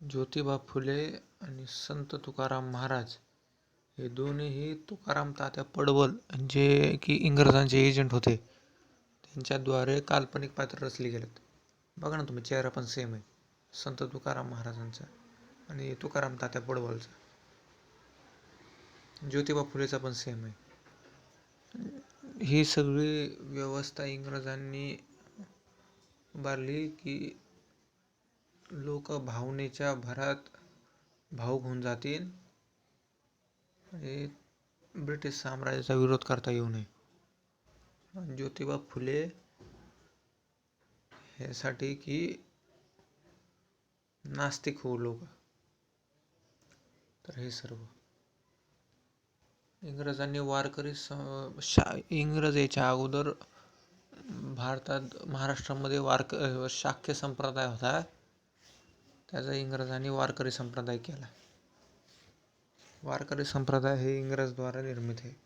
ज्योतिबा फुले आणि संत तुकाराम महाराज हे दोन्हीही तुकाराम तात्या पडवळ जे की इंग्रजांचे एजंट होते त्यांच्याद्वारे काल्पनिक पात्र रचले गेलेत. बघा ना तुम्ही, चेहरा पण सेम आहे संत तुकाराम महाराजांचा आणि तुकाराम तात्या पडवळचा. ज्योतिबा फुलेचा पण सेम आहे. ही सगळी व्यवस्था इंग्रजांनी उभारली की लोक भावनेच्या भरात भावुक होऊन जातील आणि ब्रिटिश साम्राज्याचा विरोध करता येऊ नये. ज्योतिबा फुले ह्यासाठी की नास्तिक होऊ लोक. तर हे सर्व इंग्रजांनी इंग्रज याच्या अगोदर भारतात महाराष्ट्रामध्ये शाक्य संप्रदाय होता, त्याचा इंग्रजांनी वारकरी संप्रदाय केला. वारकरी संप्रदाय हे इंग्रजद्वारा निर्मित आहे.